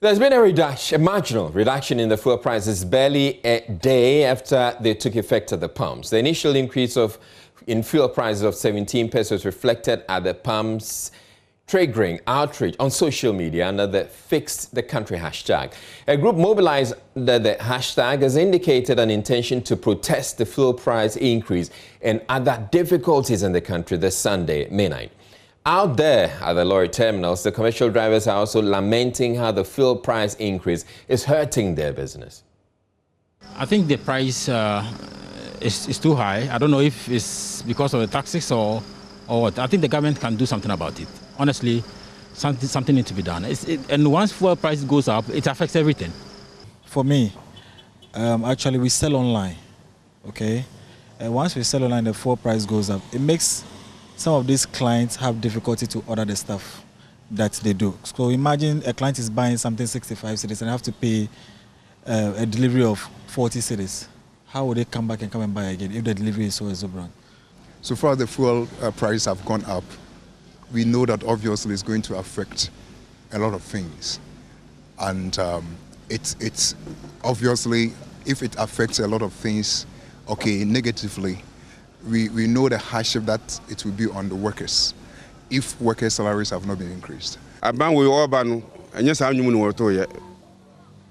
There's been a marginal reduction in the fuel prices barely a day after they took effect at the pumps. The initial increase in fuel prices of 17 pesos reflected at the pumps triggering outrage on social media under the Fix the Country hashtag. A group mobilized under the hashtag has indicated an intention to protest the fuel price increase and other difficulties in the country this Sunday, May 9. Out there at the lorry terminals, the commercial drivers are also lamenting how the fuel price increase is hurting their business. I think the price is too high. I don't know if it's because of the taxes or what. I think the government can do something about it. Honestly, something needs to be done. And once fuel price goes up, it affects everything. For me, actually we sell online, okay? And once we sell online, the fuel price goes up. It makes some of these clients have difficulty to order the stuff that they do. So imagine a client is buying something 65 cedis and have to pay a delivery of 40 cedis. How would they come back and buy again if the delivery is so exorbitant? So far the fuel prices have gone up. We know that obviously it's going to affect a lot of things. And it's obviously, if it affects a lot of things, okay, negatively, we know the hardship that it will be on the workers if workers' salaries have not been increased. Aban we oban anya sa anwum no woto ye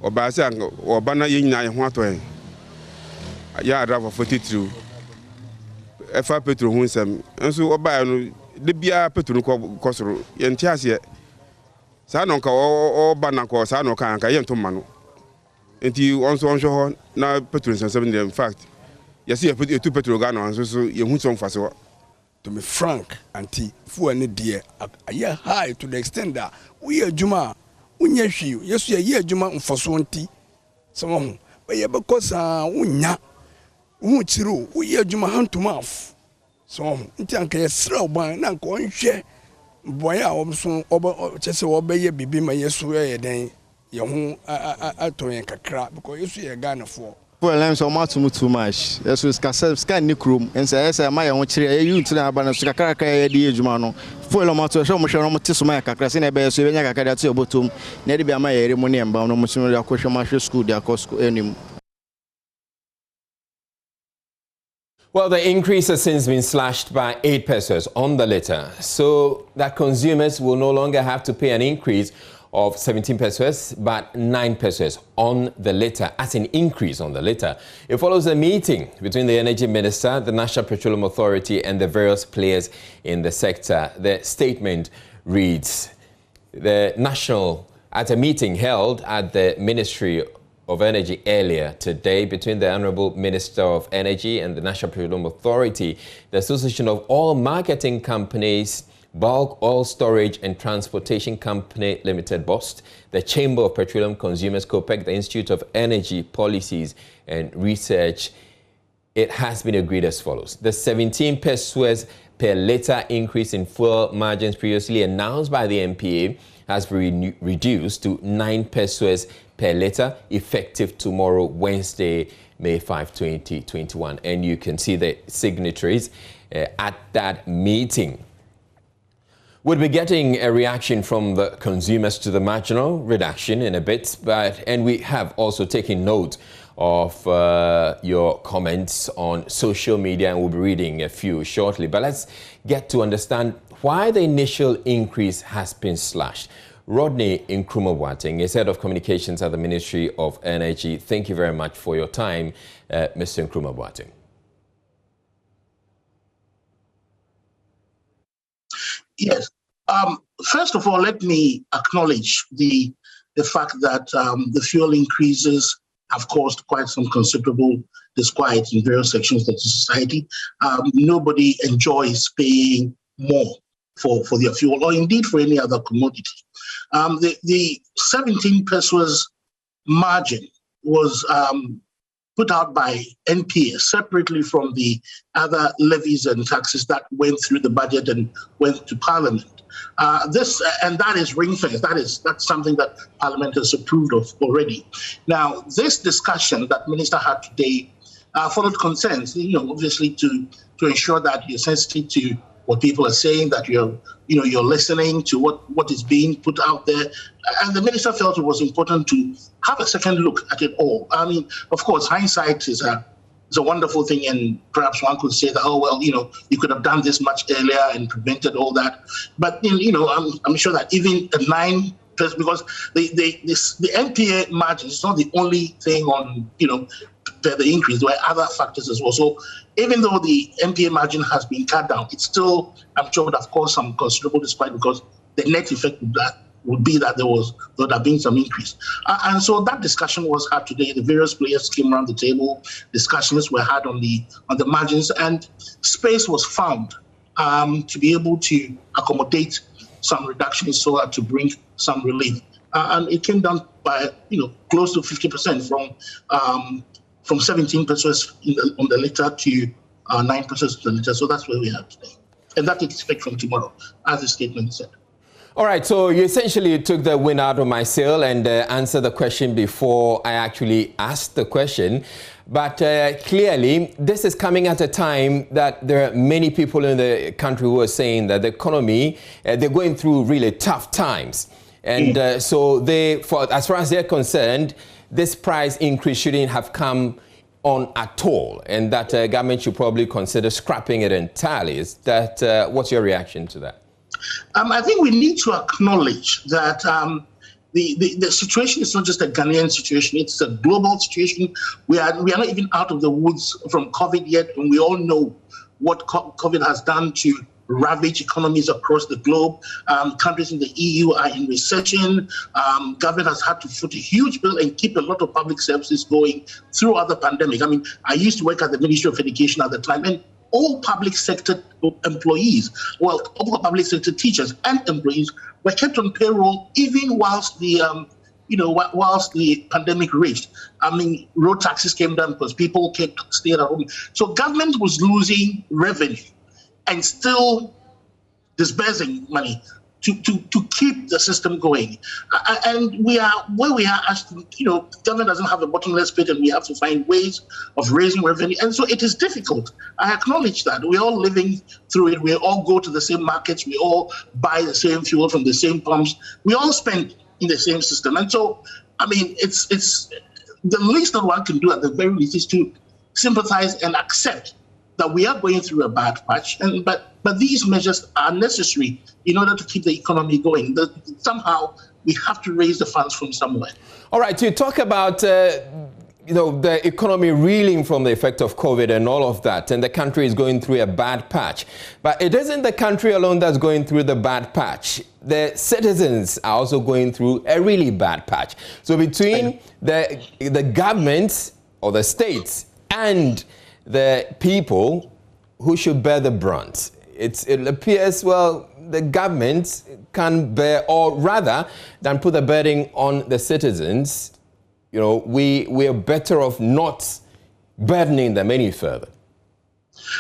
oba se oba na ye nyina ye ho ato ye ya driver 42 efa petrol hu nsem enso oba no de bia petrol ko soro ye ntiase sa no ka oba na ko sa no ka anka ye ntoma no enti onso ho na petrol nsem in fact yes, you put two petrol gun so you won't song for so. To be frank, auntie, for any dear, a year high to the extent that we are Juma, yes, we are year Juma for swanty. Some, but yeah, because unya, Unchiru, we are Juma hand to mouth. So, Intanka, slow by an uncle, share. Boy, I also just obey baby my yes, way then. Yahu, I told you a crap because you see a gun of war. Well, I'm so much too much. Yes, we scan Nick room and say, yes, I might want to you to the abundance of Kakaka, the Jumano. Full amount of so much to my Cacrasina Bay, so when I got at your bottom, Neddy be my ceremony and bound almost no question martial school, their cost anymore. Well, the increase has since been slashed by 8 pesos on the litre, so that consumers will no longer have to pay an increase of 17 pesos, but 9 pesos on the litre, as an increase on the litre. It follows a meeting between the Energy Minister, the National Petroleum Authority, and the various players in the sector. The statement reads, at a meeting held at the Ministry of Energy earlier today between the Honorable Minister of Energy and the National Petroleum Authority, the Association of Oil Marketing Companies, Bulk Oil Storage and Transportation Company Limited BOST, the Chamber of Petroleum Consumers COPEC, the Institute of Energy Policies and Research, it has been agreed as follows. The 17 pesos per litre increase in fuel margins previously announced by the NPA has been reduced to 9 pesos per litre, effective tomorrow, Wednesday, May 5, 2021. And you can see the signatories at that meeting. We'll be getting a reaction from the consumers to the marginal reduction in a bit, and we have also taken note of your comments on social media, and we'll be reading a few shortly. But let's get to understand why the initial increase has been slashed. Rodney Increment is Head of Communications at the Ministry of Energy. Thank you very much for your time, Mr. Increment. Yes. First of all, let me acknowledge the fact that the fuel increases have caused quite some considerable disquiet in various sections of the society. Nobody enjoys paying more for their fuel, or indeed for any other commodity. The 17 pesos margin was put out by NPA separately from the other levies and taxes that went through the budget and went to Parliament. That is ring-fenced. That's something that Parliament has approved of already. Now, this discussion that Minister had today followed consent, obviously to ensure that you're sensitive to what people are saying, that you're listening to what is being put out there. And the minister felt it was important to have a second look at it all. I mean, of course, hindsight is a wonderful thing, and perhaps one could say that, oh, well, you could have done this much earlier and prevented all that. But, I'm sure that even at 9%, because the NPA margin is not the only thing on, the increase. There were other factors as well. So even though the NPA margin has been cut down, it's still, I'm sure, would have caused some considerable despite, because the net effect of that would be that there would have been some increase. And so that discussion was had today. The various players came around the table. Discussions were had on the margins, and space was found to be able to accommodate some reductions so as to bring some relief. And it came down by close to 50% from 17 pesos on the liter to 9 pesos per liter. So that's where we are today, and that is expected from tomorrow, as the statement said. All right, so you essentially took the wind out of my sail and answered the question before I actually asked the question. But clearly, this is coming at a time that there are many people in the country who are saying that the economy, they're going through really tough times. And so as far as they're concerned, this price increase shouldn't have come on at all, and that government should probably consider scrapping it entirely. Is that, what's your reaction to that? I think we need to acknowledge that the situation is not just a Ghanaian situation, it's a global situation. We are not even out of the woods from COVID yet, and we all know what COVID has done to ravage economies across the globe. Countries in the EU are in recession. Government has had to foot a huge bill and keep a lot of public services going throughout the pandemic. I mean, I used to work at the Ministry of Education at the time, and all public sector employees, all public sector teachers and employees were kept on payroll even whilst the pandemic raged. I mean, road taxes came down because people kept staying at home. So government was losing revenue and still disbursing money to keep the system going. And we are where we are as government doesn't have a bottomless pit, and we have to find ways of raising revenue. And so it is difficult. I acknowledge that. We're all living through it. We all go to the same markets. We all buy the same fuel from the same pumps. We all spend in the same system. And so, I mean, it's the least that one can do at the very least is to sympathize and accept that we are going through a bad patch, but these measures are necessary in order to keep the economy going. Somehow we have to raise the funds from somewhere. All right, you talk about the economy reeling from the effect of COVID and all of that, and the country is going through a bad patch. But it isn't the country alone that's going through the bad patch. The citizens are also going through a really bad patch. So between the government or the states and the people, who should bear the brunt? It appears, well, the government can bear, or rather than put the burden on the citizens, we are better off not burdening them any further.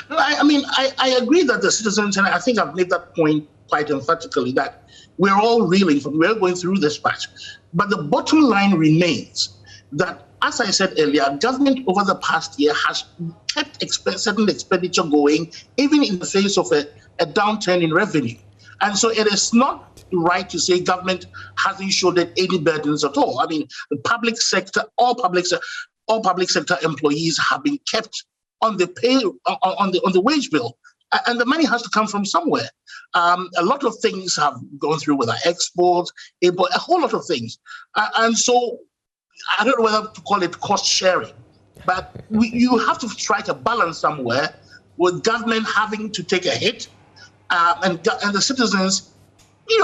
I agree that the citizens, and I think I've made that point quite emphatically, that we're all reeling from, we're going through this patch. But the bottom line remains that, as I said earlier, government over the past year has kept certain expenditure going, even in the face of a downturn in revenue. And so it is not right to say government hasn't shouldered any burdens at all. I mean, the public sector, all public sector employees have been kept on the pay, on the wage bill, and the money has to come from somewhere. A lot of things have gone through with our exports, a whole lot of things, and so I don't know whether to call it cost sharing, but you have to strike a balance somewhere with government having to take a hit, and the citizens,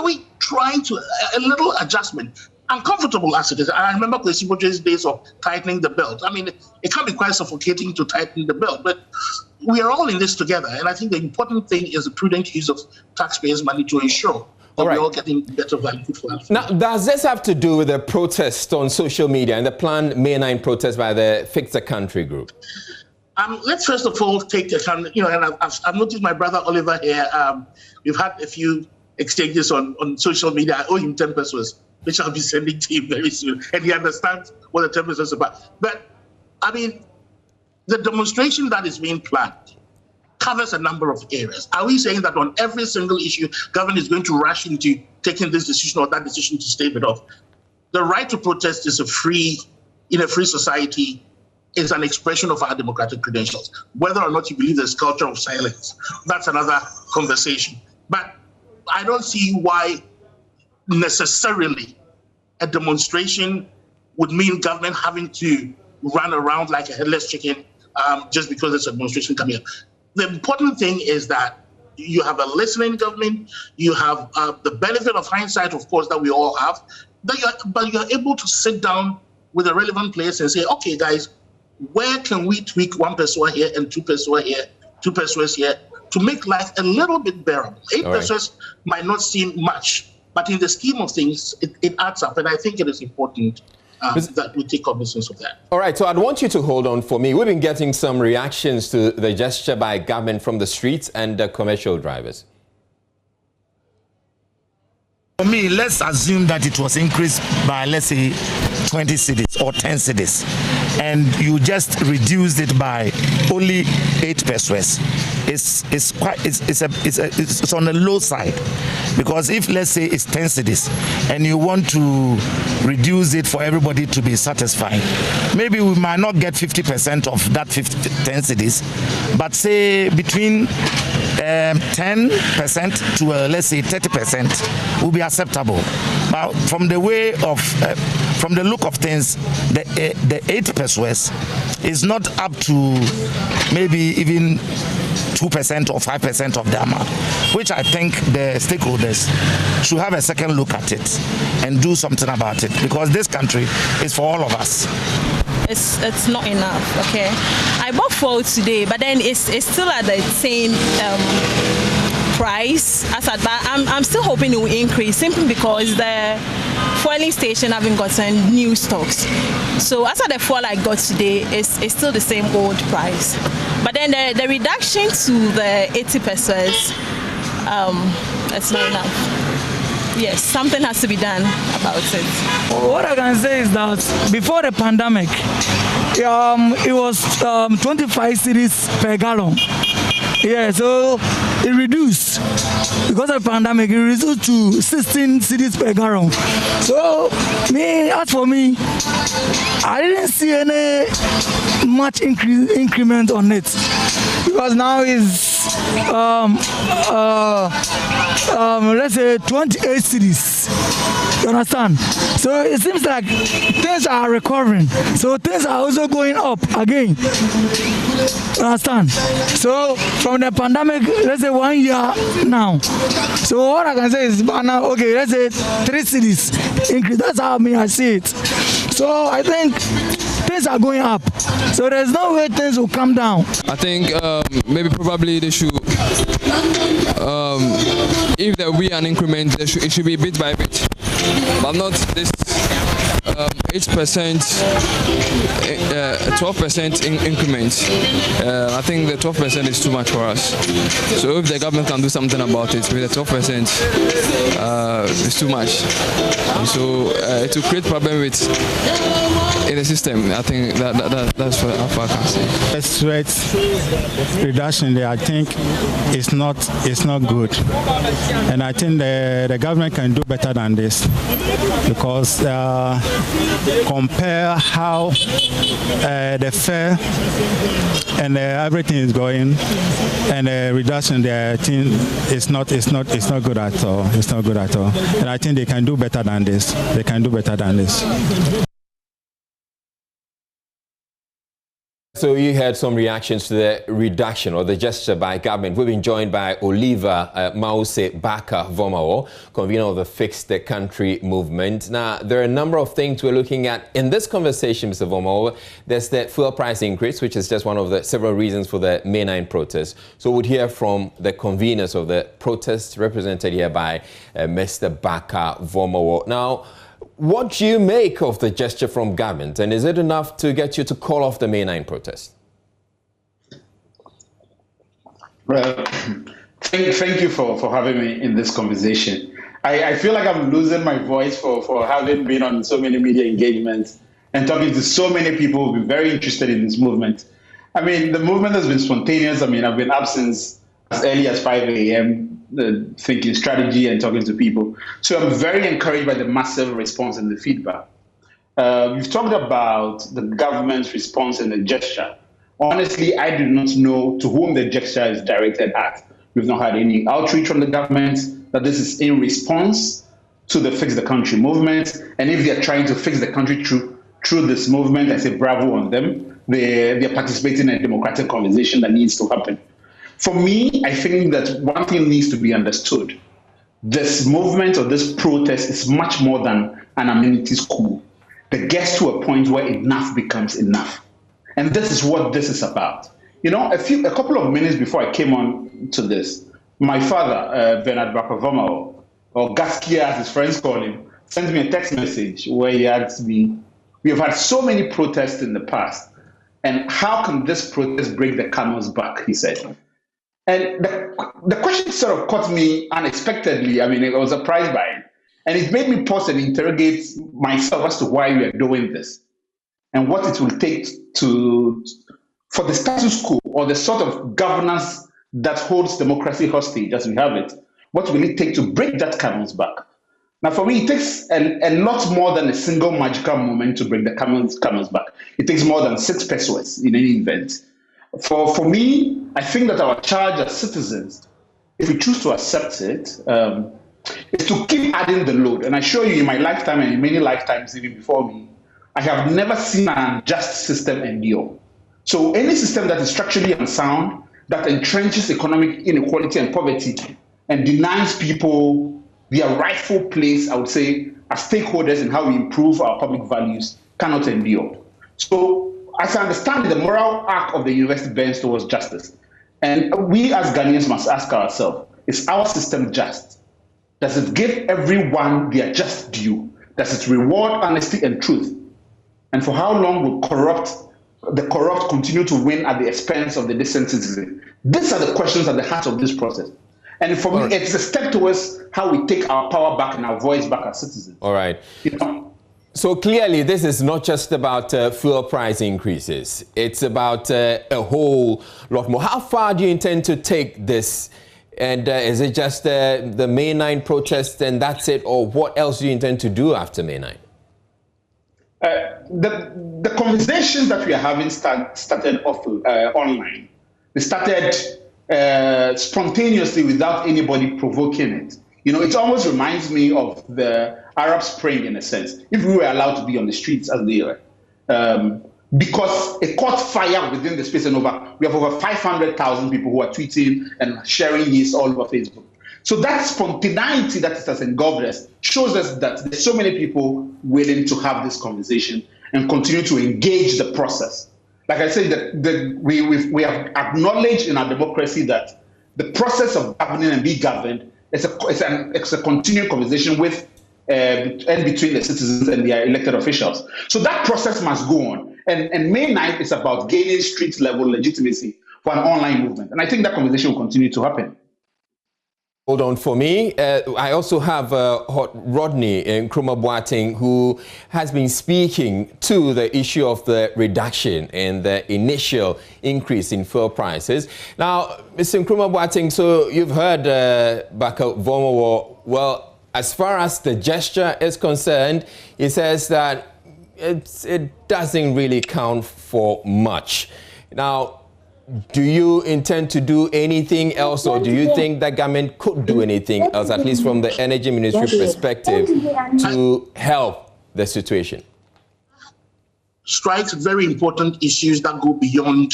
we trying to a little adjustment. Uncomfortable as it is. I remember the Siboje's days of tightening the belt. I mean, it can be quite suffocating to tighten the belt, but we are all in this together. And I think the important thing is the prudent use of taxpayers' money to ensure that we're all getting better value for our food. Now, does this have to do with the protest on social media and the planned May 9 protest by the Fix the Country group? Let's first of all take and I've noticed my brother Oliver here. We've had a few exchanges on social media. I owe him 10 pesewas, which I'll be sending to him very soon. And he understands what the 10 pesewas is about. But, I mean, the demonstration that is being planned covers a number of areas. Are we saying that on every single issue, government is going to rush into taking this decision or that decision to stave it off? The right to protest is in a free society, is an expression of our democratic credentials. Whether or not you believe there's culture of silence, that's another conversation. But I don't see why necessarily a demonstration would mean government having to run around like a headless chicken just because there's a demonstration coming up. The important thing is that you have a listening government, you have the benefit of hindsight, of course, that we all have, but you're able to sit down with the relevant players and say, okay, guys, where can we tweak 1 pesewa here and 2 pesewa here, 2 pesewas here, to make life a little bit bearable? 8 pesewas might not seem much, but in the scheme of things, it adds up, and I think it is important that we take cognizance of that. All right, so I'd want you to hold on for me. We've been getting some reactions to the gesture by government from the streets and the commercial drivers. For me, let's assume that it was increased by, let's say, 20 cedis or 10 cedis, and you just reduced it by only 8 pesewas. It's on the low side, because if, let's say, it's 10 cedis and you want to reduce it for everybody to be satisfied, maybe we might not get 50% of that 10 cedis, but say between 10% to let's say 30% will be acceptable. But from the way of from the look of things, the 8 pesewas is not up to maybe even 2% or 5% of the amount, which I think the stakeholders should have a second look at it and do something about it, because this country is for all of us. It's not enough, okay? I bought fuel today, but then it's still at the same price as at, but I'm still hoping it will increase, simply because the fueling station haven't gotten new stocks. So as at the fuel I got today, it's still the same old price. But then the reduction to the 80 pesewas, it's not enough. Yes, something has to be done about it. What I can say is that before the pandemic, it was 25 cedis per gallon. Yeah, so it reduced. Because of the pandemic, it reduced to 16 cedis per gallon. So, as for me, I didn't see any much increment on it. Because now it's, let's say 28 cedis. You understand? So it seems like things are recovering. So things are also going up again. You understand? So from the pandemic, let's say 1 year now. So what I can say is now, okay, let's say 3 cedis increase. That's how I see it. So I think things are going up. So there's no way things will come down. I think maybe probably they should, if there will be an increment, it should be bit by bit, but not this 8%, 12% increment. I think the 12% is too much for us. So if the government can do something about it, with the 12%, it's too much. So it will create problem in the system. I think that's what I can say. The threat reduction there, I think, is not good, and I think the government can do better than this, because compare how the fare and everything is going, and the reduction there, I think it's not good at all. It's not good at all, and I think they can do better than this. They can do better than this. So you had some reactions to the reduction or the gesture by government. We've been joined by Oliver Mause Baka Vomawo, convener of the Fix the Country movement. Now, there are a number of things we're looking at in this conversation, Mr. Vomawo. There's the fuel price increase, which is just one of the several reasons for the May 9 protest. So we'd hear from the conveners of the protest, represented here by Mr. Baka Vomawo. Now, what do you make of the gesture from government, and is it enough to get you to call off the May 9 protest? Well, thank you for having me in this conversation. I feel like I'm losing my voice for having been on so many media engagements and talking to so many people who are very interested in this movement. I mean, the movement has been spontaneous. I mean, I've been up since as early as 5 a.m. Thinking strategy and talking to people. So I'm very encouraged by the massive response and the feedback. You've talked about the government's response and the gesture. Honestly, I do not know to whom the gesture is directed at. We've not had any outreach from the government that this is in response to the Fix the Country movement. And if they're trying to fix the country through this movement, I say bravo on them. They're participating in a democratic conversation that needs to happen. For me, I think that one thing needs to be understood. This movement or this protest is much more than an amenity school. It gets to a point where enough becomes enough. And this is what this is about. You know, a couple of minutes before I came on to this, my father, Bernard Bakavama, or Gaskia as his friends call him, sent me a text message where he asked me, we have had so many protests in the past, and how can this protest break the camel's back, he said. And the question sort of caught me unexpectedly. I mean, I was surprised by it. And it made me pause and interrogate myself as to why we are doing this and what it will take for the status quo or the sort of governance that holds democracy hostage as we have it. What will it take to break that camel's back? Now, for me, it takes a lot more than a single magical moment to break the camel's back. It takes more than 6 pesewas in any event. For me, I think that our charge as citizens, if we choose to accept it, is to keep adding the load. And I assure you, in my lifetime and in many lifetimes even before me, I have never seen an unjust system endure. So any system that is structurally unsound, that entrenches economic inequality and poverty, and denies people their rightful place, I would say, as stakeholders in how we improve our public values, cannot endure. So, as I understand it, the moral arc of the university bends towards justice. And we as Ghanaians must ask ourselves, is our system just? Does it give everyone their just due? Does it reward honesty and truth? And for how long will the corrupt continue to win at the expense of the decent citizen? These are the questions at the heart of this process. And for me, it's a step towards how we take our power back and our voice back as citizens. All right. You know? So clearly, this is not just about fuel price increases. It's about a whole lot more. How far do you intend to take this? And is it just the May 9 protest and that's it? Or what else do you intend to do after May 9? The conversations that we are having started off online. They started spontaneously without anybody provoking it. You know, it almost reminds me of the Arab Spring in a sense, if we were allowed to be on the streets as they were. Because it caught fire within the space and we have over 500,000 people who are tweeting and sharing this all over Facebook. So that spontaneity that it has engulfed us shows us that there's so many people willing to have this conversation and continue to engage the process. Like I said, we have acknowledged in our democracy that the process of governing and being governed is a continuing conversation with and between the citizens and their elected officials. So that process must go on. And May 9th is about gaining street level legitimacy for an online movement. And I think that conversation will continue to happen. Hold on for me. I also have Rodney Nkrumah, who has been speaking to the issue of the reduction and the initial increase in fuel prices. Now, Mr. Nkrumah, so you've heard Baka Vomo. Well, as far as the gesture is concerned, he says that it doesn't really count for much. Now, do you intend to do anything else, or do you think that government could do anything else, at least from the energy ministry perspective, to help the situation? Strikes very important issues that go beyond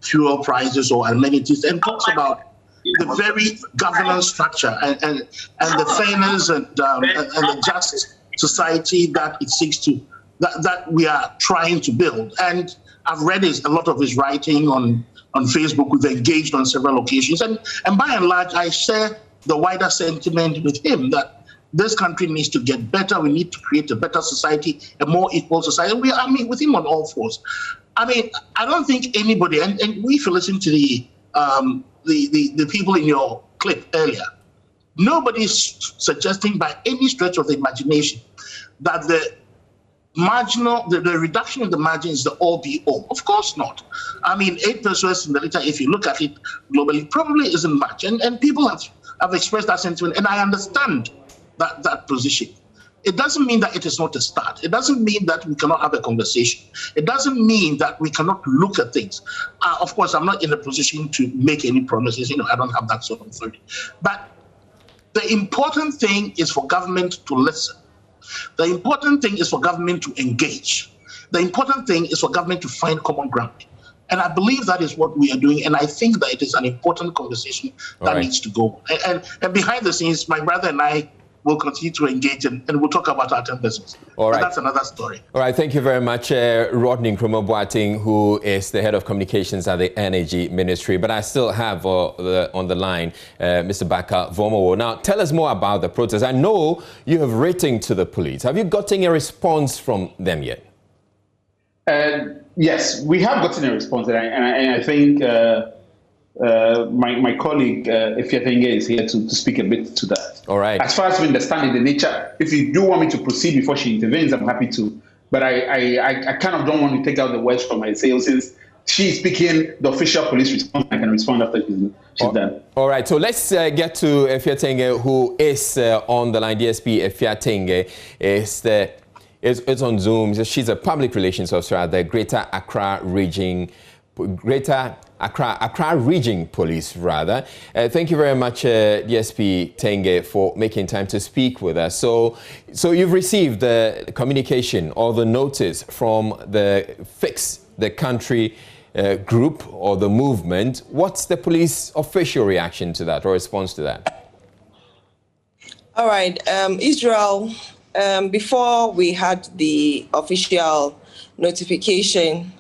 fuel prices or amenities and talks about the very governance structure and the fairness and the just society that it seeks to, that we are trying to build. And I've read a lot of his writing on Facebook. We've engaged on several occasions. And by and large, I share the wider sentiment with him that this country needs to get better. We need to create a better society, a more equal society. I mean, with him on all fours. I mean, I don't think anybody, and if you listen to the people in your clip earlier, nobody's suggesting by any stretch of the imagination that the the reduction in the margin is the all-be-all. Of course not. I mean, 8 pesewas in the liter, if you look at it globally, probably isn't much. And people have expressed that sentiment, and I understand that position. It doesn't mean that it is not a start. It doesn't mean that we cannot have a conversation. It doesn't mean that we cannot look at things. Of course, I'm not in a position to make any promises. I don't have that sort of authority. But the important thing is for government to listen. The important thing is for government to engage. The important thing is for government to find common ground. And I believe that is what we are doing. And I think that it is an important conversation that needs to go. And behind the scenes, my brother and I will continue to engage and we'll talk about our 10 business. All right. But that's another story. All right. Thank you very much, Rodney Nkrumah-Boateng, who is the head of communications at the Energy Ministry. But I still have on the line Mr. Baka Vomowo. Now, tell us more about the protest. I know you have written to the police. Have you gotten a response from them yet? Yes, we have gotten a response. And I think my colleague, Ifyatenge, is here to speak a bit to that. All right. As far as we understand the nature, if you do want me to proceed before she intervenes, I'm happy to. But I kind of don't want to take out the words from my sales since she's speaking the official police response. I can respond after she's done. All right. So let's get to Ifyatenge, who is on the line. DSP Ifyatenge is on Zoom. She's a public relations officer at the Greater Accra Region Police, rather. Thank you very much, DSP Tenge, for making time to speak with us. So you've received the communication or the notice from the Fix the Country group or the movement. What's the police official reaction to that or response to that? All right, Israel, before we had the official notification,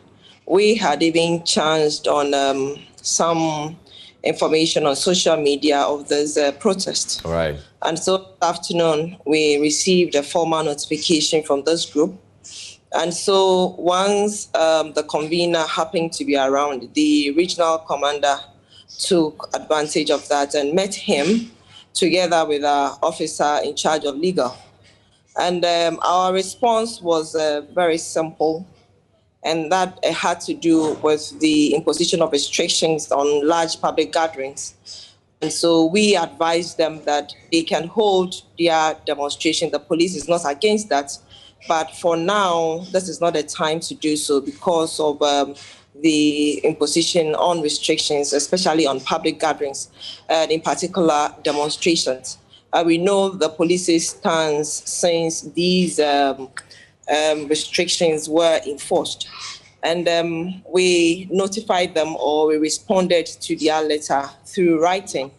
we had even chanced on some information on social media of this protest. All right. And so this afternoon, we received a formal notification from this group. And so once the convener happened to be around, the regional commander took advantage of that and met him together with our officer in charge of legal. And our response was very simple. And that had to do with the imposition of restrictions on large public gatherings. And so we advised them that they can hold their demonstration. The police is not against that. But for now, this is not a time to do so because of the imposition on restrictions, especially on public gatherings, and in particular demonstrations. We know the police's stance since these restrictions were enforced. And we notified them, or we responded to their letter through writing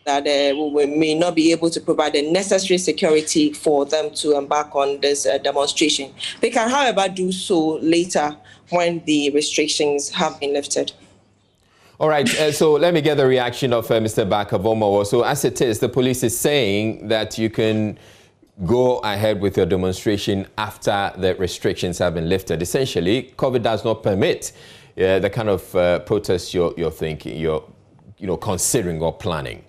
that we may not be able to provide the necessary security for them to embark on this demonstration. They can, however, do so later when the restrictions have been lifted. All right, so let me get the reaction of Mr. Baka Vomowo. So as it is, the police is saying that you can go ahead with your demonstration after the restrictions have been lifted. Essentially, COVID does not permit the kind of protests you're thinking, you're considering or planning.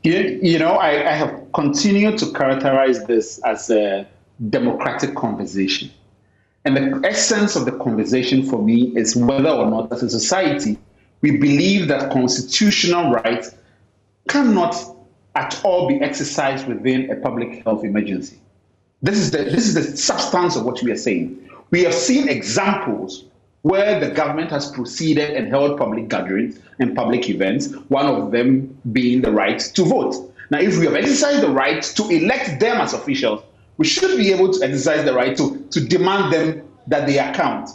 I have continued to characterize this as a democratic conversation. And the essence of the conversation for me is whether or not as a society we believe that constitutional rights cannot at all be exercised within a public health emergency. This is the substance of what we are saying. We have seen examples where the government has proceeded and held public gatherings and public events, one of them being the right to vote. Now, if we have exercised the right to elect them as officials, we should be able to exercise the right to demand them that they account.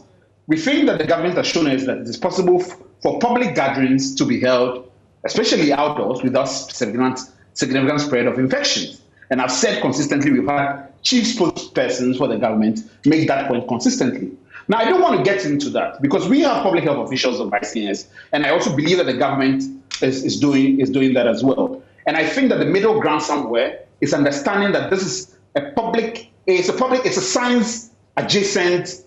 We think that the government has shown us that it is possible for public gatherings to be held, especially outdoors, without significant spread of infections. And I've said consistently, we've had chief spokespersons for the government make that point consistently. Now, I don't want to get into that because we have public health officials on ICS, and I also believe that the government is doing that as well. And I think that the middle ground somewhere is understanding that this is it's a science adjacent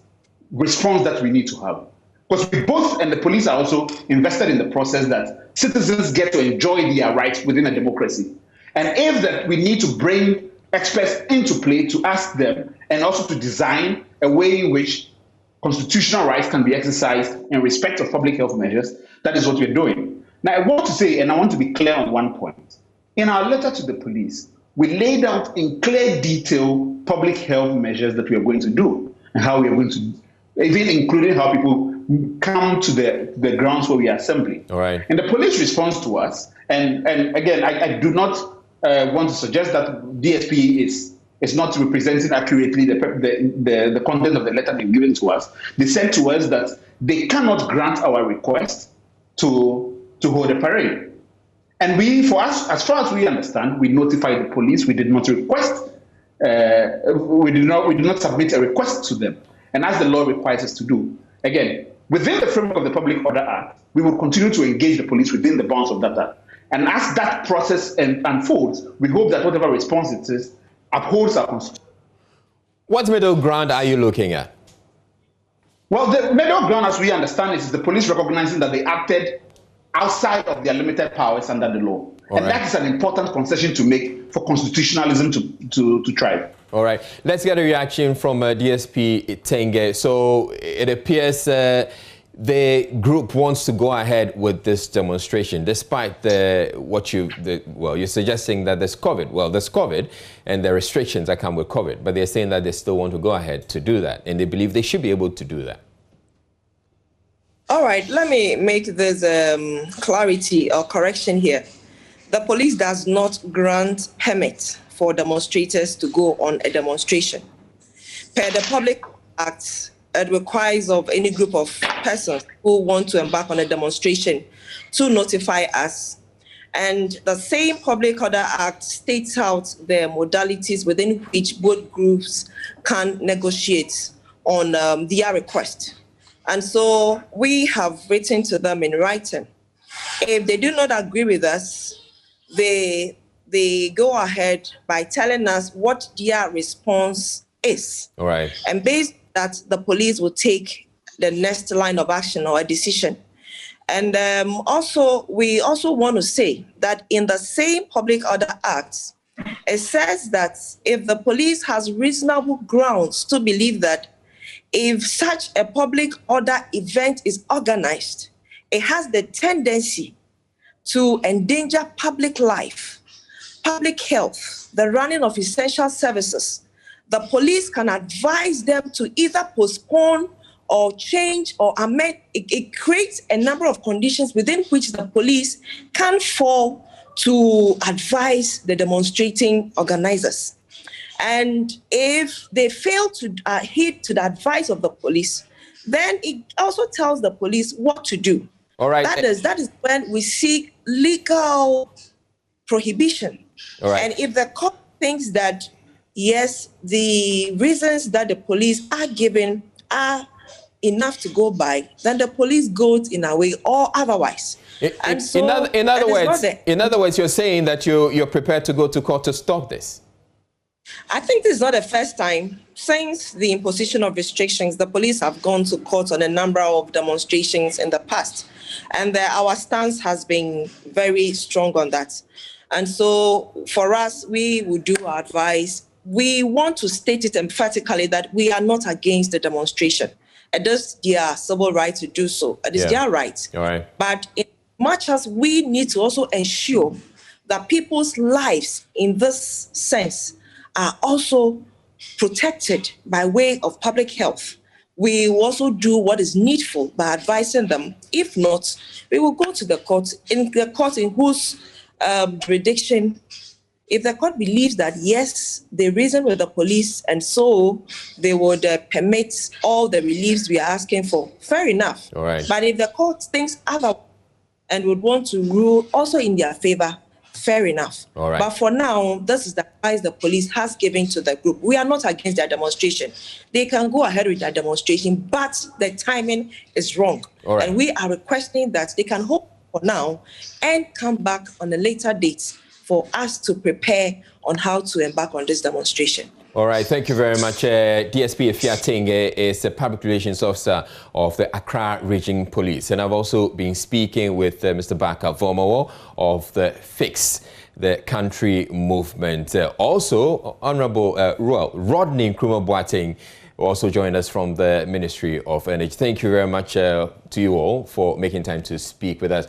response that we need to have. Because we both, and the police are also invested in the process that citizens get to enjoy their rights within a democracy. And if that we need to bring experts into play to ask them and also to design a way in which constitutional rights can be exercised in respect of public health measures. That is what we're doing. Now, I want to say, and I want to be clear on one point. In our letter to the police, we laid out in clear detail public health measures that we are going to do and how we are going to, even including how people come to the grounds where we are assembling. All right. And the police response to us, and again, I do not want to suggest that DSP is not representing accurately the content of the letter they've given to us. They said to us that they cannot grant our request to hold a parade. And for us, as far as we understand, we notified the police. We did not request. We did not submit a request to them, and as the law requires us to do. Again, within the framework of the Public Order Act, we will continue to engage the police within the bounds of that act. And as that process unfolds, we hope that whatever response it is upholds our constitution. What middle ground are you looking at? Well, the middle ground, as we understand it, is the police recognizing that they acted outside of their limited powers under the law. And that is an important concession to make for constitutionalism to thrive. All right. Let's get a reaction from DSP Tenge. So it appears the group wants to go ahead with this demonstration, despite you're suggesting that there's COVID. Well, there's COVID and the restrictions that come with COVID, but they're saying that they still want to go ahead to do that, and they believe they should be able to do that. All right, let me make this clarity or correction here. The police does not grant permit for demonstrators to go on a demonstration. Per the Public Act, it requires of any group of persons who want to embark on a demonstration to notify us. And the same Public Order Act states out the modalities within which both groups can negotiate on their request. And so we have written to them in writing. If they do not agree with us, they go ahead by telling us what their response is. All right. And based on that, the police will take the next line of action or a decision. And we also want to say that in the same Public Order Act, it says that if the police has reasonable grounds to believe that if such a public order event is organized, it has the tendency to endanger public life, public health, the running of essential services, the police can advise them to either postpone or change or amend. It creates a number of conditions within which the police can fall to advise the demonstrating organizers. And if they fail to heed to the advice of the police, then it also tells the police what to do. All right. That is when we seek legal prohibition. All right. And if the court thinks that, yes, the reasons that the police are given are enough to go by, then the police goes in a way or otherwise. In other words, you're saying that you're prepared to go to court to stop this? I think this is not the first time. Since the imposition of restrictions, the police have gone to court on a number of demonstrations in the past. And our stance has been very strong on that. And so for us, we would do our advice. We want to state it emphatically that we are not against the demonstration. It is their civil right to do so. It is their right. All right. But in much as we need to also ensure that people's lives in this sense are also protected by way of public health, we will also do what is needful by advising them. If not, we will go to the court, in whose prediction, if the court believes that, yes, they reason with the police and so they would permit all the reliefs we are asking for, fair enough. All right. But if the court thinks other and would want to rule also in their favor, fair enough. All right. But for now, this is the advice the police has given to the group. We are not against their demonstration. They can go ahead with their demonstration, but the timing is wrong. All right. And we are requesting that they can hold for now and come back on a later date for us to prepare on how to embark on this demonstration. All right, thank you very much. DSP Efiating is the Public Relations Officer of the Accra Region Police. And I've also been speaking with Mr. Baka Vomawo of the Fix the Country Movement. Also, Honorable Rodney Nkrumah-Boateng also joined us from the Ministry of Energy. Thank you very much to you all for making time to speak with us.